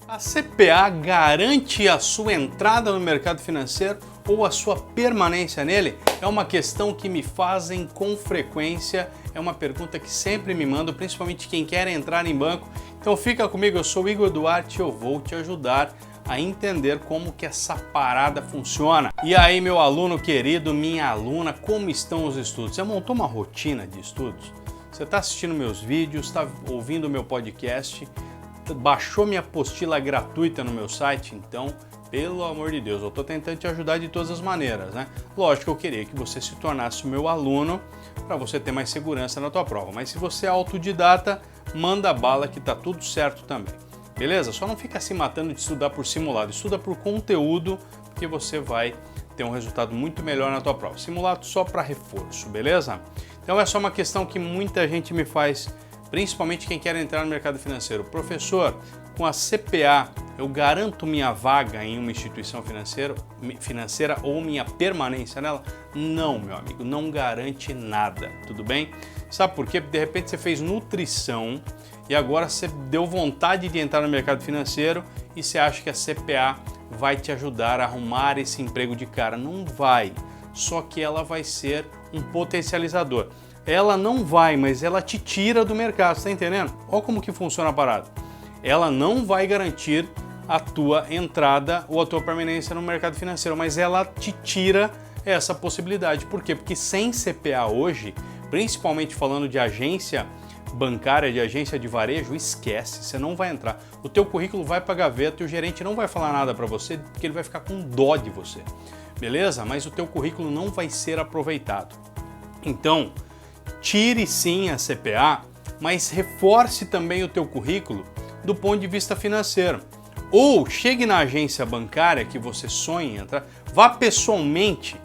A CPA garante a sua entrada no mercado financeiro ou a sua permanência nele? É uma questão que me fazem com frequência, é uma pergunta que sempre me mandam, principalmente quem quer entrar em banco. Então fica comigo, eu sou o Igor Duarte e eu vou te ajudar a entender como que essa parada funciona. E aí, meu aluno querido, minha aluna, como estão os estudos? Você montou uma rotina de estudos? Você está assistindo meus vídeos, está ouvindo o meu podcast, baixou minha apostila gratuita no meu site? Então, pelo amor de Deus, eu estou tentando te ajudar de todas as maneiras, né? Lógico que eu queria que você se tornasse o meu aluno para você ter mais segurança na tua prova, mas se você é autodidata, manda bala que tá tudo certo também. Beleza? Só não fica se matando de estudar por simulado, estuda por conteúdo, porque você vai ter um resultado muito melhor na tua prova. Simulado só para reforço, beleza? Então é só uma questão que muita gente me faz, principalmente quem quer entrar no mercado financeiro. Professor, com a CPA eu garanto minha vaga em uma instituição financeira ou minha permanência nela? Não, meu amigo, não garante nada, tudo bem? Sabe por quê? Porque de repente você fez nutrição e agora você deu vontade de entrar no mercado financeiro e você acha que a CPA vai te ajudar a arrumar esse emprego de cara. Não vai, só que ela vai ser um potencializador. Ela não vai, mas ela te tira do mercado, você tá entendendo? Olha como que funciona a parada. Ela não vai garantir a tua entrada ou a tua permanência no mercado financeiro, mas ela te tira essa possibilidade. Por quê? Porque sem CPA hoje, principalmente falando de agência bancária, de agência de varejo, esquece, você não vai entrar. O teu currículo vai para a gaveta e o gerente não vai falar nada para você, porque ele vai ficar com dó de você, beleza? Mas o teu currículo não vai ser aproveitado. Então, tire sim a CPA, mas reforce também o teu currículo do ponto de vista financeiro. Ou chegue na agência bancária que você sonha em entrar, vá pessoalmente.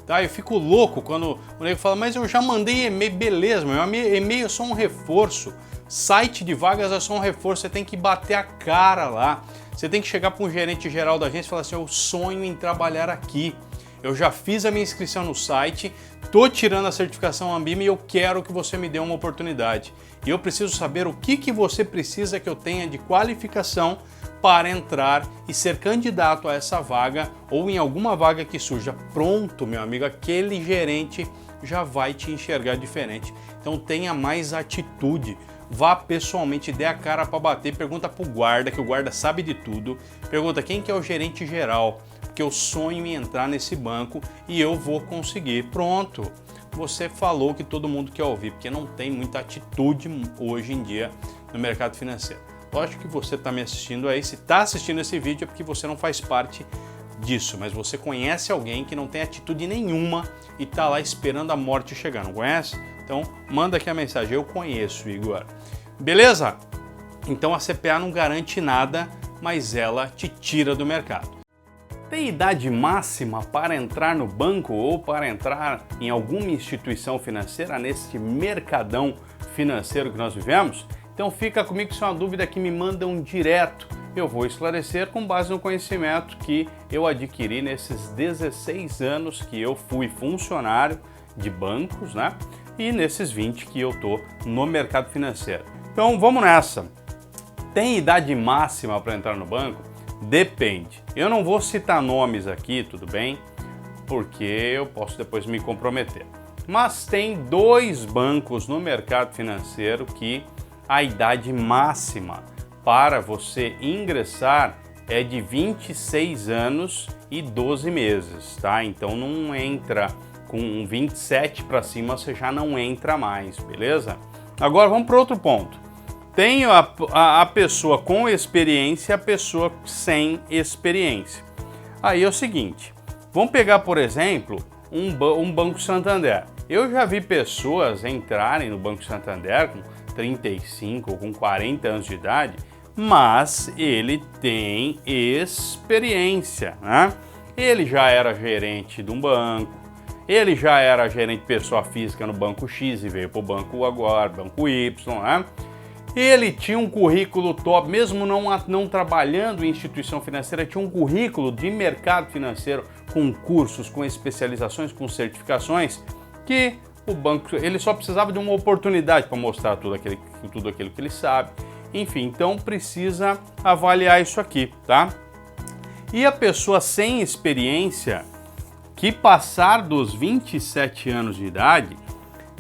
Tá? Eu fico louco quando o nego fala, mas eu já mandei e-mail, beleza, meu e-mail é só um reforço, site de vagas é só um reforço, você tem que bater a cara lá, você tem que chegar para um gerente geral da agência e falar assim, eu sonho em trabalhar aqui, eu já fiz a minha inscrição no site, estou tirando a certificação Ambima e eu quero que você me dê uma oportunidade. E eu preciso saber o que você precisa que eu tenha de qualificação para entrar e ser candidato a essa vaga ou em alguma vaga que surja. Pronto, meu amigo, aquele gerente já vai te enxergar diferente. Então tenha mais atitude, vá pessoalmente, dê a cara para bater, pergunta para o guarda, que o guarda sabe de tudo, pergunta quem que é o gerente geral, porque eu sonho em entrar nesse banco e eu vou conseguir. Pronto, você falou que todo mundo quer ouvir, porque não tem muita atitude hoje em dia no mercado financeiro. Lógico que você está me assistindo aí, se está assistindo esse vídeo é porque você não faz parte disso, mas você conhece alguém que não tem atitude nenhuma e está lá esperando a morte chegar, não conhece? Então manda aqui a mensagem, eu conheço, Igor. Beleza? Então a CPA não garante nada, mas ela te tira do mercado. Tem idade máxima para entrar no banco ou para entrar em alguma instituição financeira nesse mercadão financeiro que nós vivemos? Então fica comigo, se é uma dúvida que me mandam direto, eu vou esclarecer com base no conhecimento que eu adquiri nesses 16 anos que eu fui funcionário de bancos, né? E nesses 20 que eu tô no mercado financeiro. Então vamos nessa. Tem idade máxima para entrar no banco? Depende. Eu não vou citar nomes aqui, tudo bem? Porque eu posso depois me comprometer. Mas tem 2 bancos no mercado financeiro que a idade máxima para você ingressar é de 26 anos e 12 meses, tá? Então não entra com 27 para cima, você já não entra mais, beleza? Agora vamos para outro ponto. Tem a pessoa com experiência e a pessoa sem experiência. Aí é o seguinte, vamos pegar, por exemplo, um Banco Santander. Eu já vi pessoas entrarem no Banco Santander com 35 ou com 40 anos de idade, mas ele tem experiência, né? Ele já era gerente de um banco, ele já era gerente de pessoa física no banco X e veio para o banco agora, banco Y, né? Ele tinha um currículo top, mesmo não trabalhando em instituição financeira, tinha um currículo de mercado financeiro com cursos, com especializações, com certificações, que o banco, ele só precisava de uma oportunidade para mostrar tudo aquilo que ele sabe. enfim, então precisa avaliar isso aqui, tá? E a pessoa sem experiência, que passar dos 27 anos de idade,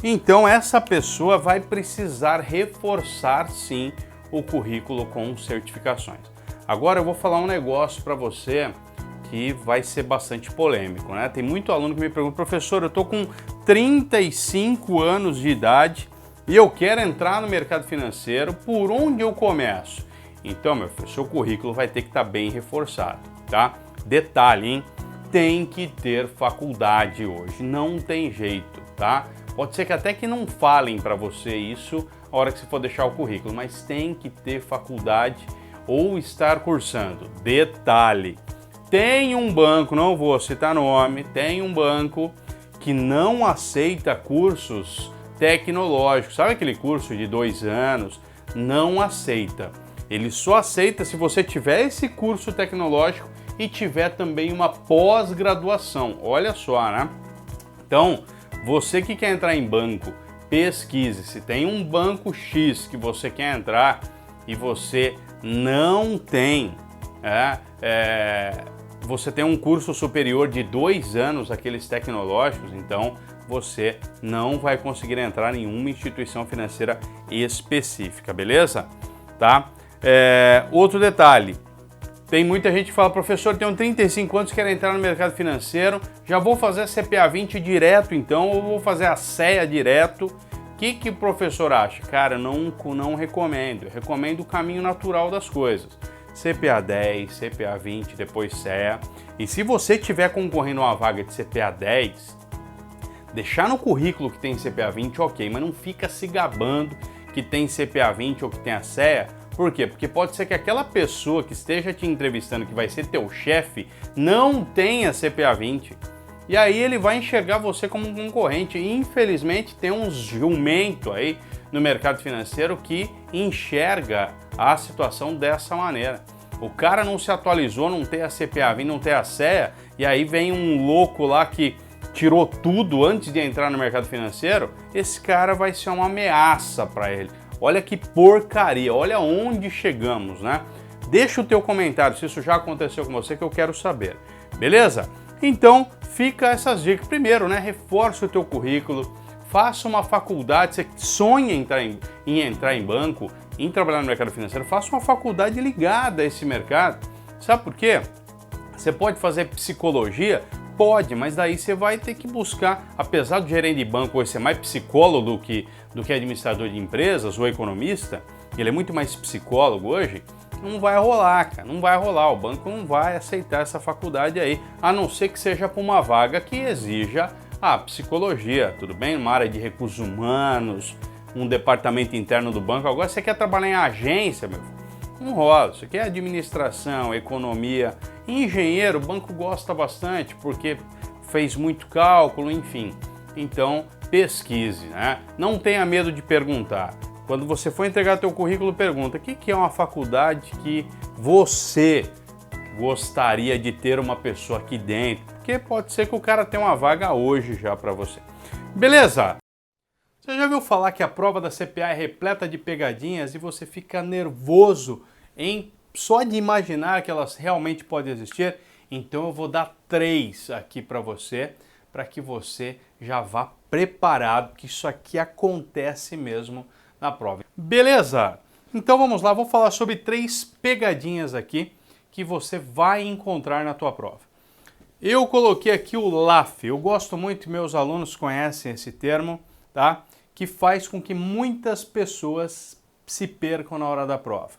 então essa pessoa vai precisar reforçar sim o currículo com certificações. Agora eu vou falar um negócio para você que vai ser bastante polêmico, né? Tem muito aluno que me pergunta, professor, eu tô com 35 anos de idade e eu quero entrar no mercado financeiro, por onde eu começo? Então, meu filho, seu currículo vai ter que estar bem reforçado, tá? Detalhe, hein? Tem que ter faculdade hoje, não tem jeito, tá? Pode ser que até que não falem para você isso a hora que você for deixar o currículo, mas tem que ter faculdade ou estar cursando. Detalhe, tem um banco, não vou citar nome, tem um banco que não aceita cursos tecnológicos. Sabe aquele curso de 2 anos? Não aceita. Ele só aceita se você tiver esse curso tecnológico e tiver também uma pós-graduação. Olha só, né? Então, você que quer entrar em banco, pesquise. Se tem um banco X que você quer entrar e você não tem, você tem um curso superior de 2 anos, aqueles tecnológicos, então você não vai conseguir entrar em nenhuma instituição financeira específica, beleza? Tá? Outro detalhe, tem muita gente que fala, professor, tenho 35 anos, quero entrar no mercado financeiro, já vou fazer a CPA 20 direto então, ou vou fazer a CEA direto. O que o professor acha? Cara, não recomendo, eu recomendo o caminho natural das coisas. CPA 10, CPA 20, depois CEA. E se você estiver concorrendo a uma vaga de CPA 10, deixar no currículo que tem CPA 20, ok, mas não fica se gabando que tem CPA 20 ou que tem a CEA. Por quê? Porque pode ser que aquela pessoa que esteja te entrevistando, que vai ser teu chefe, não tenha CPA 20. E aí ele vai enxergar você como um concorrente. E infelizmente tem uns jumento aí no mercado financeiro que enxerga a situação dessa maneira. O cara não se atualizou, não tem a CPA 20, não tem a CEA, e aí vem um louco lá que tirou tudo antes de entrar no mercado financeiro, esse cara vai ser uma ameaça para ele. Olha que porcaria, olha onde chegamos, né? Deixa o teu comentário se isso já aconteceu com você, que eu quero saber, beleza? Então, fica essas dicas. Primeiro, né, reforça o teu currículo, faça uma faculdade, você sonha em entrar em banco, em trabalhar no mercado financeiro, faça uma faculdade ligada a esse mercado. Sabe por quê? Você pode fazer psicologia? Pode, mas daí você vai ter que buscar, apesar do gerente de banco hoje ser mais psicólogo do que administrador de empresas ou economista, ele é muito mais psicólogo hoje, não vai rolar, cara, não vai rolar, o banco não vai aceitar essa faculdade aí, a não ser que seja para uma vaga que exija a psicologia, tudo bem? Uma área de recursos humanos, um departamento interno do banco. Agora você quer trabalhar em agência, meu filho? Não rola, isso aqui é administração, economia, engenheiro, o banco gosta bastante porque fez muito cálculo, enfim. Então pesquise, né? Não tenha medo de perguntar. Quando você for entregar teu currículo, pergunta: o que é uma faculdade que você gostaria de ter uma pessoa aqui dentro? Porque pode ser que o cara tenha uma vaga hoje já para você. Beleza? Você já ouviu falar que a prova da CPA é repleta de pegadinhas e você fica nervoso em só de imaginar que elas realmente podem existir? Então eu vou dar 3 aqui para que você já vá preparado, que isso aqui acontece mesmo na prova. Beleza? Então vamos lá, vou falar sobre 3 pegadinhas aqui que você vai encontrar na tua prova. Eu coloquei aqui o LAF, eu gosto muito, meus alunos conhecem esse termo, tá? Que faz com que muitas pessoas se percam na hora da prova.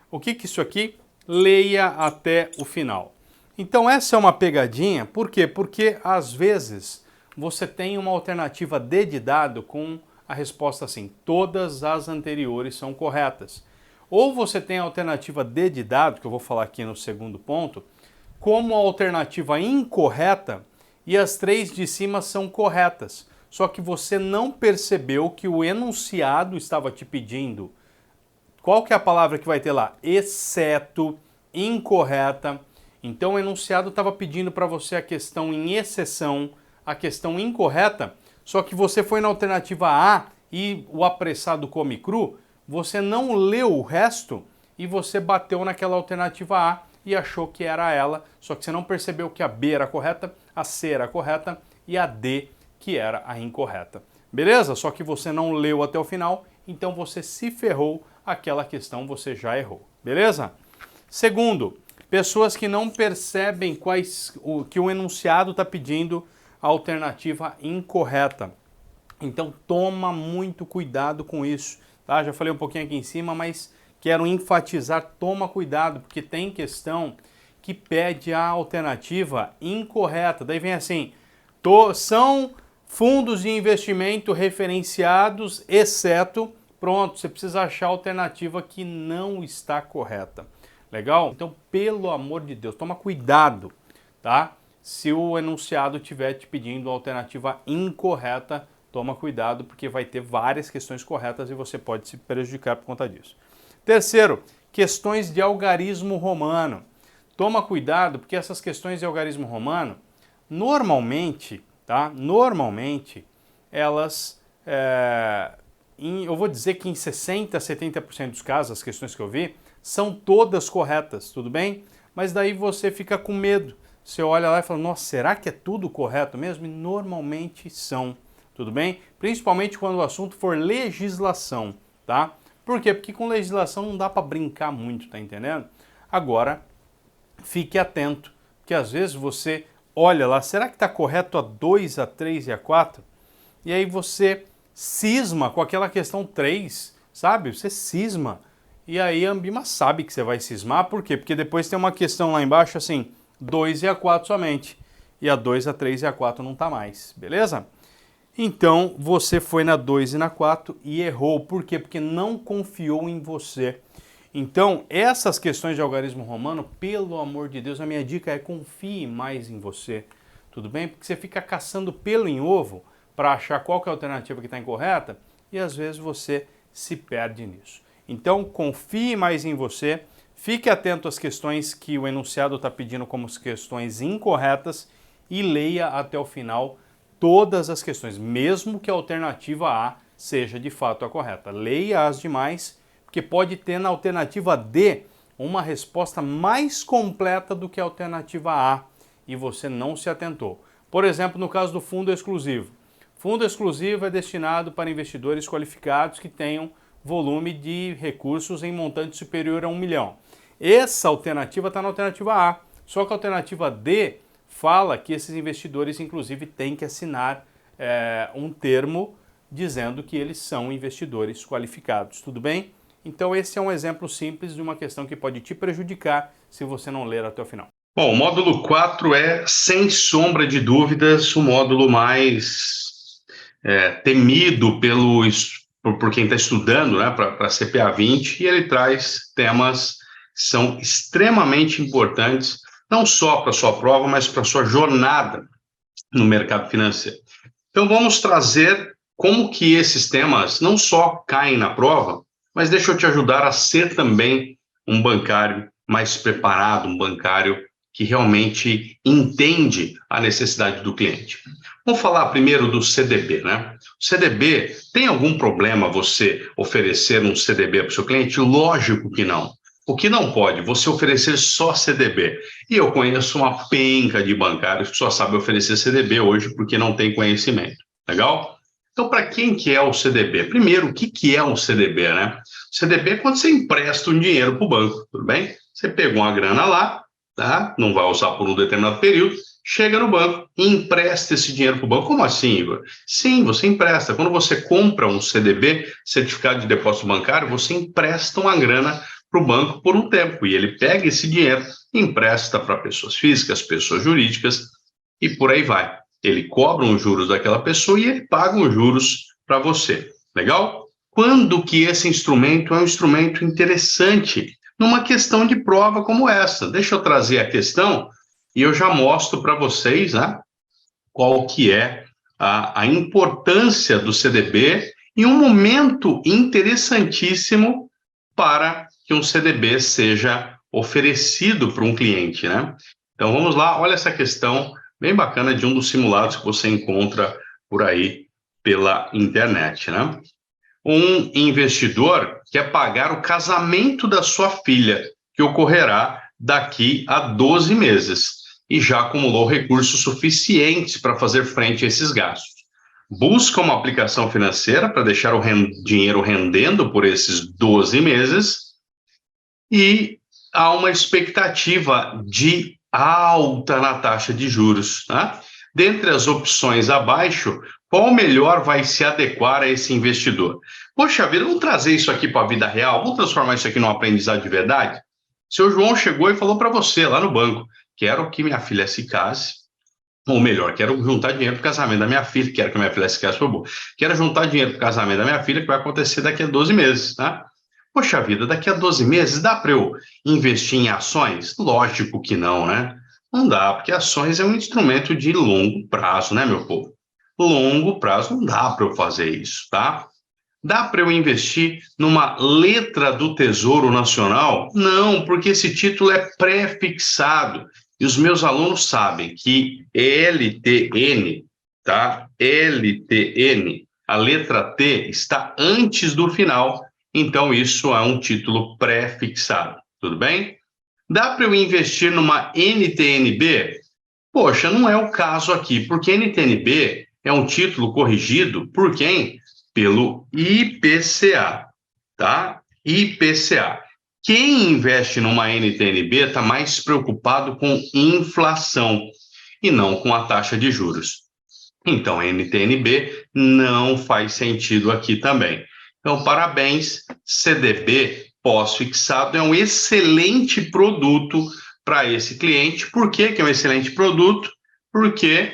O que é isso aqui? Leia até o final. Então essa é uma pegadinha, por quê? Porque às vezes você tem uma alternativa D de dado com a resposta assim: todas as anteriores são corretas. Ou você tem a alternativa D de dado, que eu vou falar aqui no segundo ponto, como alternativa incorreta e as 3 de cima são corretas. Só que você não percebeu que o enunciado estava te pedindo. Qual que é a palavra que vai ter lá? Exceto, incorreta. Então o enunciado estava pedindo para você a questão em exceção, a questão incorreta, só que você foi na alternativa A e o apressado come cru, você não leu o resto e você bateu naquela alternativa A e achou que era ela, só que você não percebeu que a B era correta, a C era correta e a D que era a incorreta. Beleza? Só que você não leu até o final, então você se ferrou, aquela questão você já errou. Beleza? Segundo, pessoas que não percebem que o enunciado está pedindo a alternativa incorreta. Então toma muito cuidado com isso. Tá? Já falei um pouquinho aqui em cima, mas quero enfatizar, toma cuidado, porque tem questão que pede a alternativa incorreta. Daí vem assim, são fundos de investimento referenciados, exceto, pronto, você precisa achar a alternativa que não está correta. Legal? Então, pelo amor de Deus, toma cuidado, tá? Se o enunciado estiver te pedindo a alternativa incorreta, toma cuidado, porque vai ter várias questões corretas e você pode se prejudicar por conta disso. Terceiro, questões de algarismo romano. Toma cuidado, porque essas questões de algarismo romano, normalmente, tá? Normalmente, elas, eu vou dizer que em 60% a 70% dos casos, as questões que eu vi, são todas corretas, tudo bem? Mas daí você fica com medo. Você olha lá e fala, nossa, será que é tudo correto mesmo? E normalmente são, tudo bem? Principalmente quando o assunto for legislação, tá? Por quê? Porque com legislação não dá para brincar muito, tá entendendo? Agora, fique atento, porque às vezes você olha lá, será que está correto a 2, a 3 e a 4? E aí você cisma com aquela questão 3, sabe? Você cisma. E aí a Ambima sabe que você vai cismar, por quê? Porque depois tem uma questão lá embaixo assim, 2 e a 4 somente. E a 2, a 3 e a 4 não tá mais, beleza? Então você foi na 2 e na 4 e errou. Por quê? Porque não confiou em você. Então essas questões de algarismo romano, pelo amor de Deus, a minha dica é confie mais em você. Tudo bem? Porque você fica caçando pelo em ovo para achar qual que é a alternativa que está incorreta e às vezes você se perde nisso. Então confie mais em você, fique atento às questões que o enunciado está pedindo como questões incorretas e leia até o final todas as questões, mesmo que a alternativa A seja de fato a correta. Leia as demais, porque pode ter na alternativa D uma resposta mais completa do que a alternativa A e você não se atentou. Por exemplo, no caso do fundo exclusivo. Fundo exclusivo é destinado para investidores qualificados que tenham volume de recursos em montante superior a 1 milhão. Essa alternativa está na alternativa A, só que a alternativa D fala que esses investidores, inclusive, têm que assinar um termo dizendo que eles são investidores qualificados, tudo bem? Então esse é um exemplo simples de uma questão que pode te prejudicar se você não ler até o final. Bom, o módulo 4 é, sem sombra de dúvidas, o módulo mais temido por quem está estudando, né, para CPA 20, e ele traz temas que são extremamente importantes, não só para a sua prova, mas para a sua jornada no mercado financeiro. Então vamos trazer como que esses temas não só caem na prova, mas deixa eu te ajudar a ser também um bancário mais preparado, um bancário que realmente entende a necessidade do cliente. Vamos falar primeiro do CDB, né? O CDB, tem algum problema você oferecer um CDB para o seu cliente? Lógico que não. O que não pode? Você oferecer só CDB. E eu conheço uma penca de bancários que só sabem oferecer CDB hoje porque não tem conhecimento. Legal? Então, para quem que é o CDB? Primeiro, o que é um CDB, né? O CDB é quando você empresta um dinheiro para o banco, tudo bem? Você pegou uma grana lá, tá? Não vai usar por um determinado período, chega no banco e empresta esse dinheiro para o banco. Como assim, Igor? Sim, você empresta. Quando você compra um CDB, certificado de depósito bancário, você empresta uma grana para o banco por um tempo e ele pega esse dinheiro e empresta para pessoas físicas, pessoas jurídicas e por aí vai. Ele cobra os juros daquela pessoa e ele paga os juros para você. Legal? Quando que esse instrumento é um instrumento interessante numa questão de prova como essa? Deixa eu trazer a questão e eu já mostro para vocês, né, qual que é a importância do CDB em um momento interessantíssimo para que um CDB seja oferecido para um cliente, né? Então vamos lá, olha essa questão bem bacana de um dos simulados que você encontra por aí pela internet, né? um investidor quer pagar o casamento da sua filha, que ocorrerá daqui a 12 meses, e já acumulou recursos suficientes para fazer frente a esses gastos. Busca uma aplicação financeira para deixar o dinheiro rendendo por esses 12 meses e há uma expectativa de alta na taxa de juros. Né? Dentre as opções abaixo, qual melhor vai se adequar a esse investidor? Poxa vida, vamos trazer isso aqui para a vida real? Vamos transformar isso aqui num aprendizado de verdade? Seu João chegou e falou para você lá no banco, quero que minha filha se case, ou melhor, quero juntar dinheiro para o casamento da minha filha, quero que minha filha se case, foi bom. Quero juntar dinheiro para o casamento da minha filha, que vai acontecer daqui a 12 meses, tá? Poxa vida, daqui a 12 meses dá para eu investir em ações? Lógico que não, né? Não dá, porque ações é um instrumento de longo prazo, né, meu povo? Longo prazo não dá para eu fazer isso, tá? Dá para eu investir numa letra do Tesouro Nacional? Não, porque esse título é pré-fixado. E os meus alunos sabem que LTN, tá? LTN, a letra T está antes do final, então isso é um título pré-fixado, tudo bem? Dá para eu investir numa NTNB? Poxa, não é o caso aqui, porque NTNB é um título corrigido por quem? Pelo IPCA, tá? IPCA. Quem investe numa NTNB está mais preocupado com inflação e não com a taxa de juros. Então, a NTNB não faz sentido aqui também. Então, parabéns, CDB pós-fixado é um excelente produto para esse cliente. Por que é um excelente produto? Porque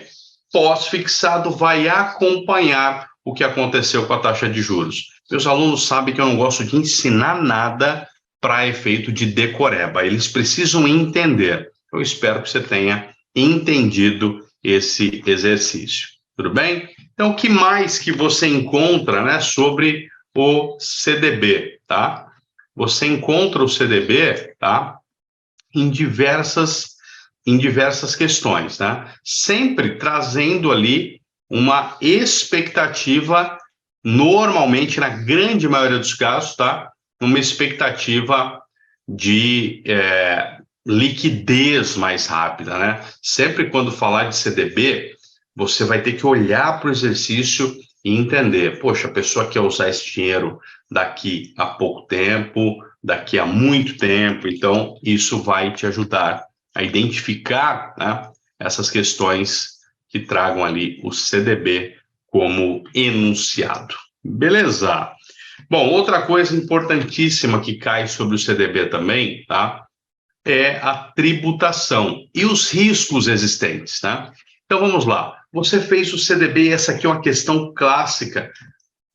pós-fixado vai acompanhar o que aconteceu com a taxa de juros. Meus alunos sabem que eu não gosto de ensinar nada para efeito de decoreba, eles precisam entender. Eu espero que você tenha entendido esse exercício, tudo bem? Então, o que mais que você encontra, né, sobre o CDB, tá? Você encontra o CDB, tá, em diversas questões, né? Sempre trazendo ali uma expectativa, normalmente, na grande maioria dos casos, tá? Uma expectativa de liquidez mais rápida, né? Sempre quando falar de CDB, você vai ter que olhar para o exercício e entender, poxa, a pessoa quer usar esse dinheiro daqui a pouco tempo, daqui a muito tempo, então isso vai te ajudar a identificar, né, essas questões que tragam ali o CDB como enunciado. Beleza? Bom, outra coisa importantíssima que cai sobre o CDB também, tá? É a tributação e os riscos existentes, tá? Então vamos lá. Você fez o CDB e essa aqui é uma questão clássica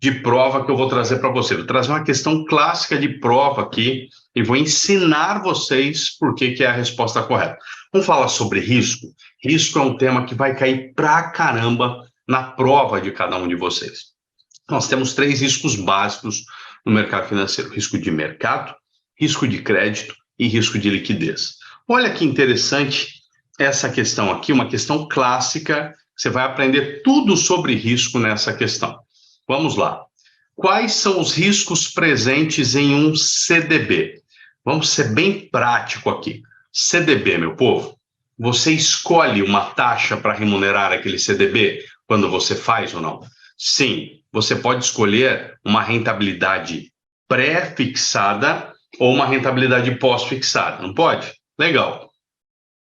de prova que eu vou trazer para você. Vou trazer uma questão clássica de prova aqui e vou ensinar vocês por que é a resposta correta. Vamos falar sobre risco. Risco é um tema que vai cair pra caramba na prova de cada um de vocês. Nós temos 3 riscos básicos no mercado financeiro: risco de mercado, risco de crédito e risco de liquidez. Olha que interessante essa questão aqui, uma questão clássica. Você vai aprender tudo sobre risco nessa questão. Vamos lá. Quais são os riscos presentes em um CDB? Vamos ser bem prático aqui. CDB, meu povo, você escolhe uma taxa para remunerar aquele CDB quando você faz ou não? Sim, você pode escolher uma rentabilidade pré-fixada ou uma rentabilidade pós-fixada, não pode? Legal.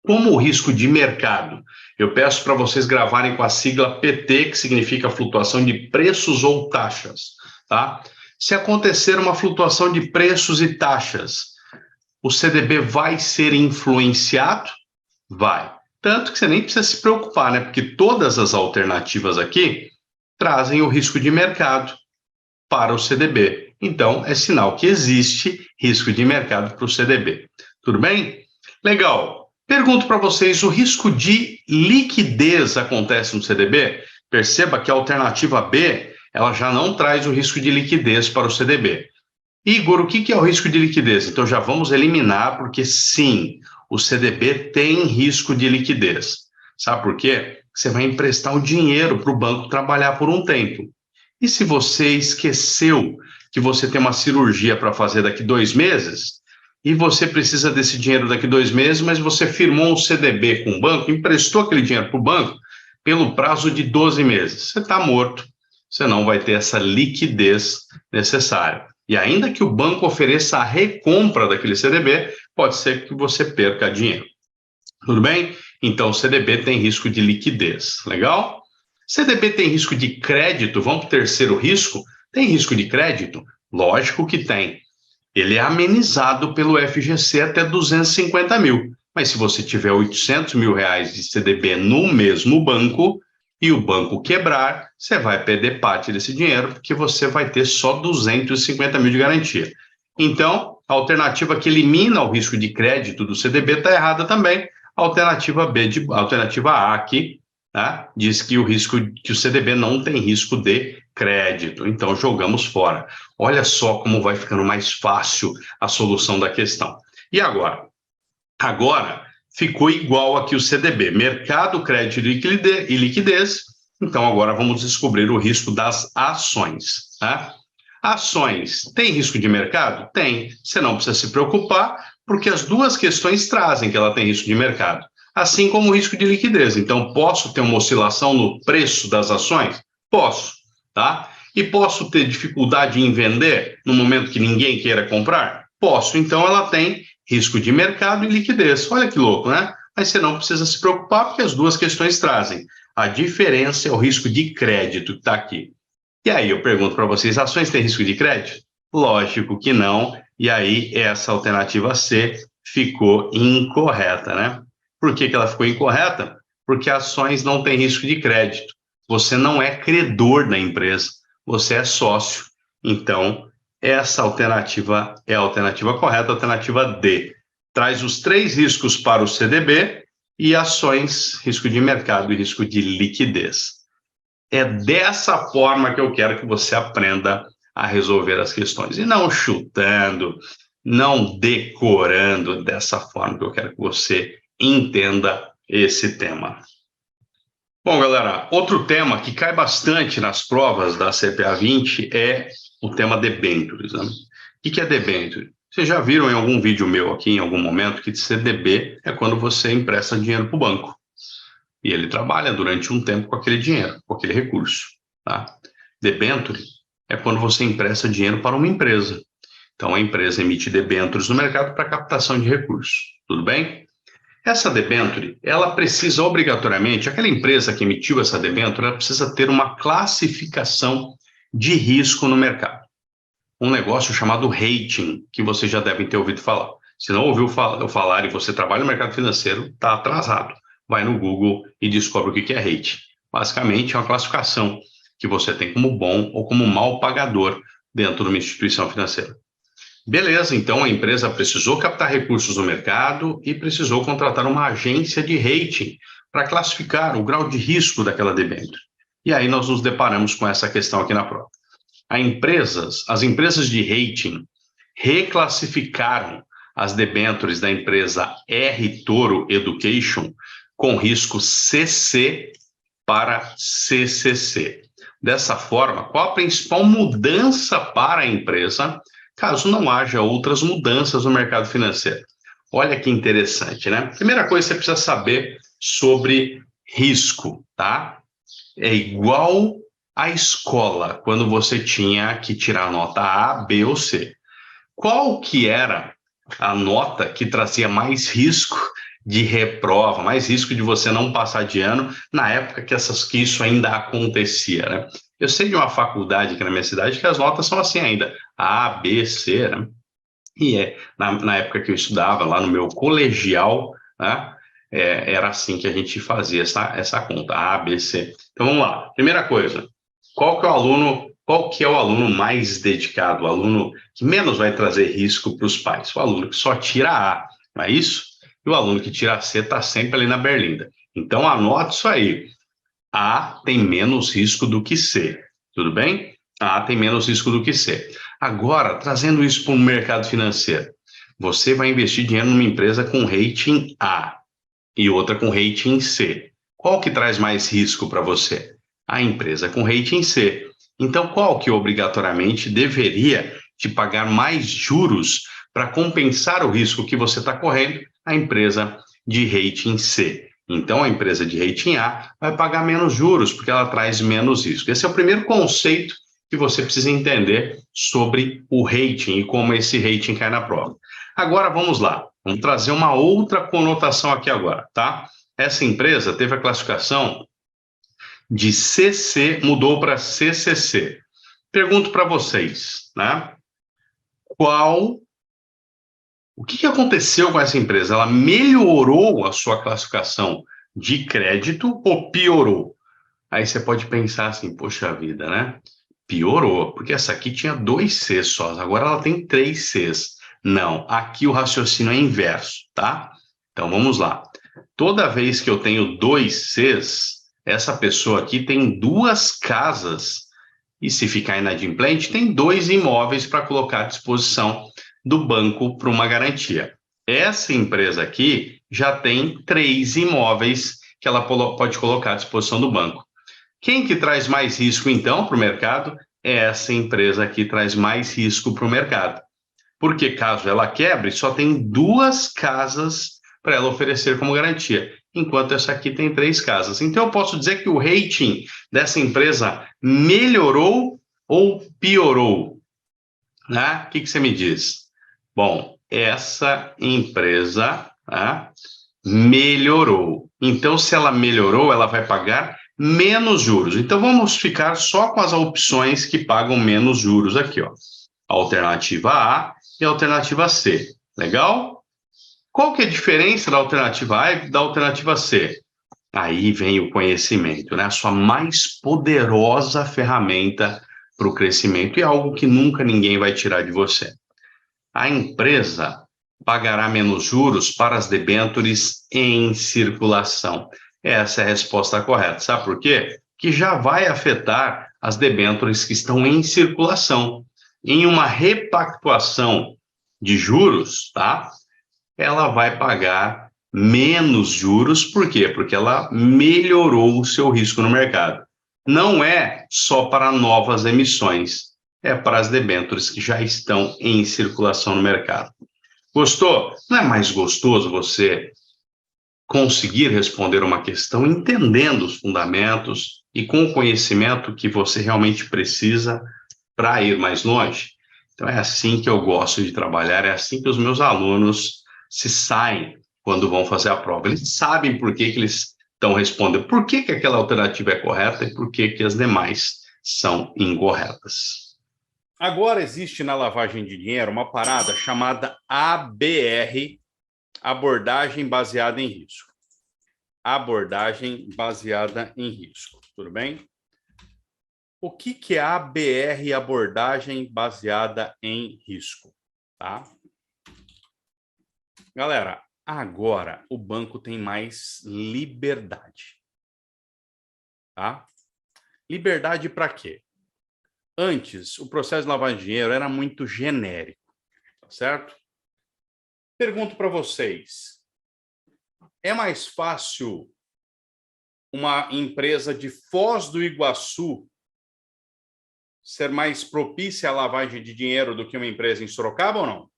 Como o risco de mercado, eu peço para vocês gravarem com a sigla PT, que significa flutuação de preços ou taxas, tá? Se acontecer uma flutuação de preços e taxas, o CDB vai ser influenciado? Vai. Tanto que você nem precisa se preocupar, né? Porque todas as alternativas aqui trazem o risco de mercado para o CDB. Então, é sinal que existe risco de mercado para o CDB. Tudo bem? Legal. Pergunto para vocês, o risco de liquidez acontece no CDB? Perceba que a alternativa B, ela já não traz o risco de liquidez para o CDB. Igor, o que é o risco de liquidez? Então já vamos eliminar, porque sim, o CDB tem risco de liquidez. Sabe por quê? Você vai emprestar o dinheiro para o banco trabalhar por um tempo. E se você esqueceu que você tem uma cirurgia para fazer daqui 2 meses e você precisa desse dinheiro daqui 2 meses, mas você firmou um CDB com o banco, emprestou aquele dinheiro para o banco pelo prazo de 12 meses. Você está morto, você não vai ter essa liquidez necessária. E ainda que o banco ofereça a recompra daquele CDB, pode ser que você perca dinheiro. Tudo bem? Então, o CDB tem risco de liquidez. Legal? CDB tem risco de crédito? Vamos para o terceiro risco? Tem risco de crédito? Lógico que tem. Ele é amenizado pelo FGC até 250 mil. Mas se você tiver 800 mil reais de CDB no mesmo banco e o banco quebrar, você vai perder parte desse dinheiro porque você vai ter só 250 mil de garantia. Então, a alternativa que elimina o risco de crédito do CDB está errada também. A alternativa A aqui, tá? Diz que o CDB não tem risco de crédito, então jogamos fora. Olha só como vai ficando mais fácil a solução da questão. E agora? Agora ficou igual aqui o CDB, mercado, crédito e liquidez. Então agora vamos descobrir o risco das ações, tá? Ações, tem risco de mercado? Tem. Você não precisa se preocupar, porque as duas questões trazem que ela tem risco de mercado, assim como o risco de liquidez. Então, posso ter uma oscilação no preço das ações? Posso, tá? E posso ter dificuldade em vender no momento que ninguém queira comprar? Posso. Então, ela tem risco de mercado e liquidez. Olha que louco, né? Mas você não precisa se preocupar, porque as duas questões trazem. A diferença é o risco de crédito que está aqui. E aí eu pergunto para vocês, ações têm risco de crédito? Lógico que não. E aí essa alternativa C ficou incorreta, né? Por que ela ficou incorreta? Porque ações não têm risco de crédito. Você não é credor da empresa, você é sócio. Então, essa alternativa é a alternativa correta, a alternativa D. Traz os 3 riscos para o CDB e ações, risco de mercado e risco de liquidez. É dessa forma que eu quero que você aprenda a resolver as questões. E não chutando, não decorando, dessa forma que eu quero que você entenda esse tema. Bom, galera, outro tema que cai bastante nas provas da CPA 20 é o tema debêntures, né? O que é debênture? Vocês já viram em algum vídeo meu aqui, em algum momento, que CDB é quando você empresta dinheiro para o banco. E ele trabalha durante um tempo com aquele dinheiro, com aquele recurso, tá? Debênture é quando você empresta dinheiro para uma empresa. Então, a empresa emite debêntures no mercado para captação de recursos, tudo bem? Essa debênture, ela precisa obrigatoriamente, aquela empresa que emitiu essa debênture, ela precisa ter uma classificação de risco no mercado. Um negócio chamado rating, que vocês já devem ter ouvido falar. Se não ouviu eu falar e você trabalha no mercado financeiro, está atrasado. Vai no Google e descobre o que é rating. Basicamente, é uma classificação que você tem como bom ou como mal pagador dentro de uma instituição financeira. Beleza, então a empresa precisou captar recursos no mercado e precisou contratar uma agência de rating para classificar o grau de risco daquela debênture. E aí nós nos deparamos com essa questão aqui na prova. As empresas de rating reclassificaram as debêntures da empresa R Toro Education com risco CC para CCC. Dessa forma, qual a principal mudança para a empresa, caso não haja outras mudanças no mercado financeiro? Olha que interessante, né? Primeira coisa que você precisa saber sobre risco, tá? É igual à escola, quando você tinha que tirar a nota A, B ou C. Qual que era a nota que trazia mais risco de reprova, mais risco de você não passar de ano, na época que isso ainda acontecia, né? Eu sei de uma faculdade aqui na minha cidade que as notas são assim ainda, A, B, C, né? E na época que eu estudava lá no meu colegial, né? Era assim que a gente fazia essa conta, A, B, C. Então vamos lá, primeira coisa, qual que é o aluno mais dedicado, o aluno que menos vai trazer risco para os pais? O aluno que só tira A, não é isso? E o aluno que tira C está sempre ali na berlinda. Então, anote isso aí. A tem menos risco do que C, tudo bem? A tem menos risco do que C. Agora, trazendo isso para o mercado financeiro, você vai investir dinheiro numa empresa com rating A e outra com rating C. Qual que traz mais risco para você? A empresa com rating C. Então, qual que obrigatoriamente deveria te pagar mais juros para compensar o risco que você está correndo? A empresa de rating C. Então, a empresa de rating A vai pagar menos juros, porque ela traz menos risco. Esse é o primeiro conceito que você precisa entender sobre o rating e como esse rating cai na prova. Agora, vamos lá. Vamos trazer uma outra conotação aqui agora, tá? Essa empresa teve a classificação de CC, mudou para CCC. Pergunto para vocês, né? O que aconteceu com essa empresa? Ela melhorou a sua classificação de crédito ou piorou? Aí você pode pensar assim, poxa vida, né? Piorou, porque essa aqui tinha 2 Cs só, agora ela tem 3 Cs. Não, aqui o raciocínio é inverso, tá? Então vamos lá. Toda vez que eu tenho 2 Cs, essa pessoa aqui tem 2 casas e, se ficar inadimplente, tem 2 imóveis para colocar à disposição do banco para uma garantia. Essa empresa aqui já tem 3 imóveis que ela pode colocar à disposição do banco. Quem que traz mais risco, então, para o mercado? Essa empresa aqui traz mais risco para o mercado. Porque caso ela quebre, só tem 2 casas para ela oferecer como garantia, enquanto essa aqui tem 3 casas. Então, eu posso dizer que o rating dessa empresa melhorou ou piorou? Né? O que você me diz? Bom, essa empresa, né, melhorou. Então, se ela melhorou, ela vai pagar menos juros. Então, vamos ficar só com as opções que pagam menos juros aqui, ó. Alternativa A e alternativa C. Legal? Qual que é a diferença da alternativa A e da alternativa C? Aí vem o conhecimento, né? A sua mais poderosa ferramenta para o crescimento e algo que nunca ninguém vai tirar de você. A empresa pagará menos juros para as debêntures em circulação. Essa é a resposta correta. Sabe por quê? Que já vai afetar as debêntures que estão em circulação. Em uma repactuação de juros, tá? Ela vai pagar menos juros. Por quê? Porque ela melhorou o seu risco no mercado. Não é só para novas emissões, é para as debêntures que já estão em circulação no mercado. Gostou? Não é mais gostoso você conseguir responder uma questão entendendo os fundamentos e com o conhecimento que você realmente precisa para ir mais longe? Então, é assim que eu gosto de trabalhar, é assim que os meus alunos se saem quando vão fazer a prova. Eles sabem por que eles estão respondendo, por que aquela alternativa é correta e por que as demais são incorretas. Agora existe na lavagem de dinheiro uma parada chamada ABR, abordagem baseada em risco. Abordagem baseada em risco, tudo bem? O que é ABR, abordagem baseada em risco, tá? Galera, agora o banco tem mais liberdade, tá? Liberdade para quê? Antes, o processo de lavagem de dinheiro era muito genérico, tá certo? Pergunto para vocês, é mais fácil uma empresa de Foz do Iguaçu ser mais propícia à lavagem de dinheiro do que uma empresa em Sorocaba ou não? O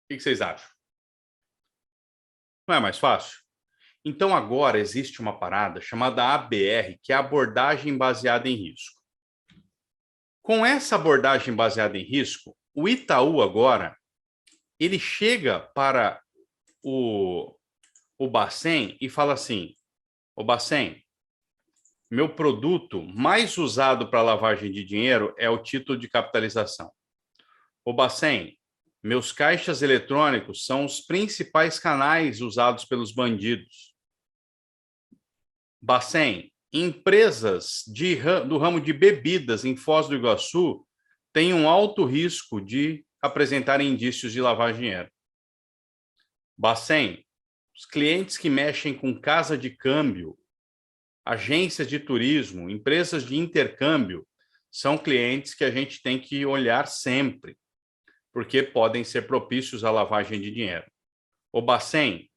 que vocês acham? Não é mais fácil? Então, agora existe uma parada chamada ABR, que é abordagem baseada em risco. Com essa abordagem baseada em risco, o Itaú agora, ele chega para o Bacen e fala assim, o Bacen, meu produto mais usado para lavagem de dinheiro é o título de capitalização. O Bacen, meus caixas eletrônicos são os principais canais usados pelos bandidos. Bacen, empresas do ramo de bebidas em Foz do Iguaçu têm um alto risco de apresentar indícios de lavagem de dinheiro. Bacen, os clientes que mexem com casa de câmbio, agências de turismo, empresas de intercâmbio, são clientes que a gente tem que olhar sempre, porque podem ser propícios à lavagem de dinheiro. O Bacen,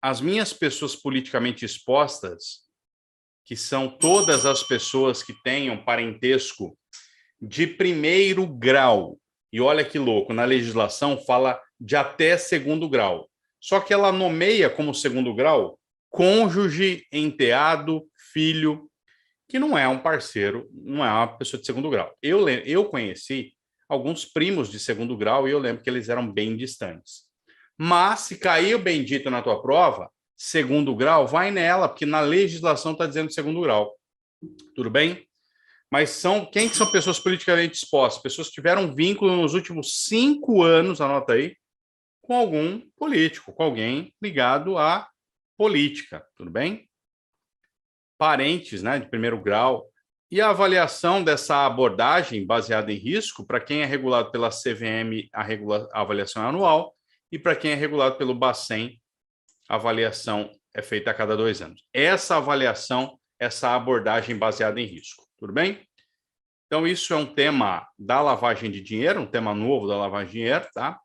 as minhas pessoas politicamente expostas que são todas as pessoas que tenham parentesco de primeiro grau. E olha que louco, na legislação fala de até segundo grau. Só que ela nomeia como segundo grau cônjuge, enteado, filho, que não é um parceiro, não é uma pessoa de segundo grau. Eu conheci alguns primos de segundo grau e eu lembro que eles eram bem distantes. Mas se cair o bendito na tua prova, segundo grau, vai nela, porque na legislação está dizendo segundo grau. Tudo bem? Mas quem são pessoas politicamente expostas? Pessoas que tiveram vínculo nos últimos 5 anos, anota aí, com algum político, com alguém ligado à política, tudo bem? Parentes, né, de primeiro grau. E a avaliação dessa abordagem baseada em risco, para quem é regulado pela CVM, a avaliação é anual, e para quem é regulado pelo Bacen, a avaliação é feita a cada 2 anos. Essa avaliação, essa abordagem baseada em risco, tudo bem? Então, isso é um tema da lavagem de dinheiro, um tema novo da lavagem de dinheiro, tá?